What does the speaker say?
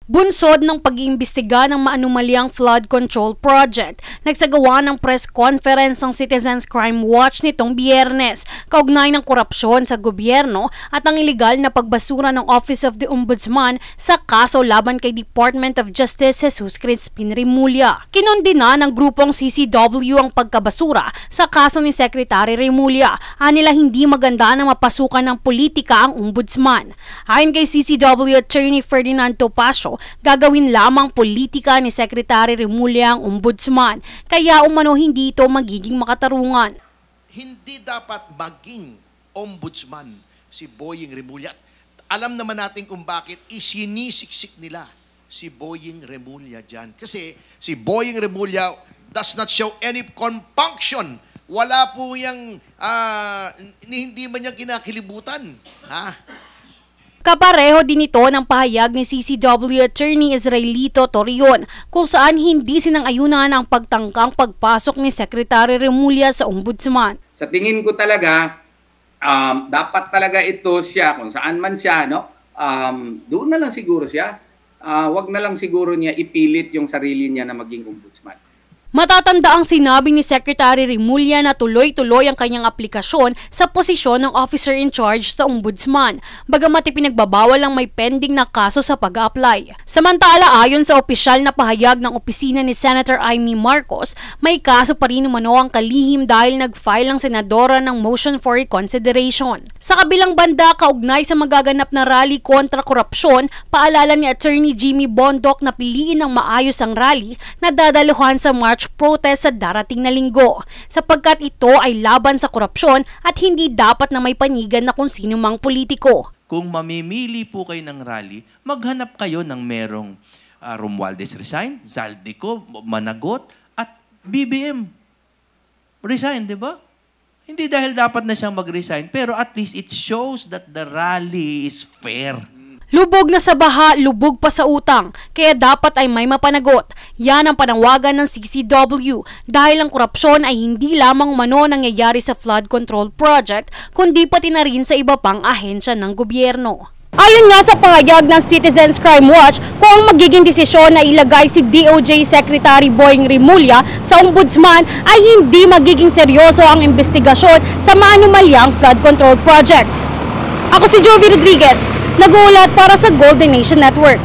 Bunsod ng pag-iimbestiga ng maanumalyang flood control project, nagsagawa ng press conference ang Citizens Crime Watch nitong Biyernes, kaugnay ng korupsyon sa gobyerno at ang ilegal na pagbasura ng Office of the Ombudsman sa kaso laban kay Department of Justice Jesus Crispin Remulla. Kinondina ng grupong CCW ang pagkabasura sa kaso ni Secretary Remulla. Anila hindi maganda na mapasukan ng politika ang Ombudsman. Ayon kay CCW Attorney Ferdinand Topacio, gagawin lamang politika ni Secretary Remulla ang Ombudsman, kaya umano hindi ito magiging makatarungan. Hindi dapat maging Ombudsman si Boying Remulla. Alam naman natin kung bakit isinisiksik nila si Boying Remulla dyan. Kasi si Boying Remulla does not show any compunction. Wala po yung hindi man niya kinakilibutan. Ha? Kapareho din ito ng pahayag ni CCW Attorney Israelito Torion kung saan hindi sinang-ayunan ang pagtangkang pagpasok ni Secretary Remulla sa Ombudsman. Sa tingin ko talaga, dapat talaga ito siya, kung saan man siya, no? Doon na lang siguro siya. Wag na lang siguro niya ipilit yung sarili niya na maging Ombudsman. Matatanda ang sinabi ni Secretary Remulla na tuloy-tuloy ang kanyang aplikasyon sa posisyon ng officer in charge sa Ombudsman, bagamat ipinagbabawal ang may pending na kaso sa pag-apply. Samantala, ayon sa opisyal na pahayag ng opisina ni Senator Amy Marcos, may kaso pa rin umano ang kalihim dahil nag-file ang senadora ng motion for reconsideration. Sa kabilang banda, kaugnay sa magaganap na rally kontra korupsyon, paalala ni Attorney Jimmy Bondoc na piliin ng maayos ang rally na dadaluhan sa March protest sa darating na linggo, sapagkat ito ay laban sa korupsyon at hindi dapat na may panigan na kung sino mang politiko. Kung mamimili po kayo ng rally, maghanap kayo ng merong Romualdez resign, Zaldico, Managot, at BBM. Resign, di ba? Hindi dahil dapat na siyang mag-resign, pero at least it shows that the rally is fair. Lubog na sa baha, lubog pa sa utang, kaya dapat ay may mapanagot. Yan ang panawagan ng CCW dahil ang korupsyon ay hindi lamang umano nangyayari sa flood control project, kundi pati na rin sa iba pang ahensya ng gobyerno. Ayon nga sa pahayag ng Citizens Crime Watch, kung ang magiging desisyon na ilagay si DOJ Secretary Boying Remulla sa Ombudsman ay hindi magiging seryoso ang investigasyon sa maanumalyang flood control project. Ako si Jovi Rodriguez, nag-uulat para sa Golden Nation Network.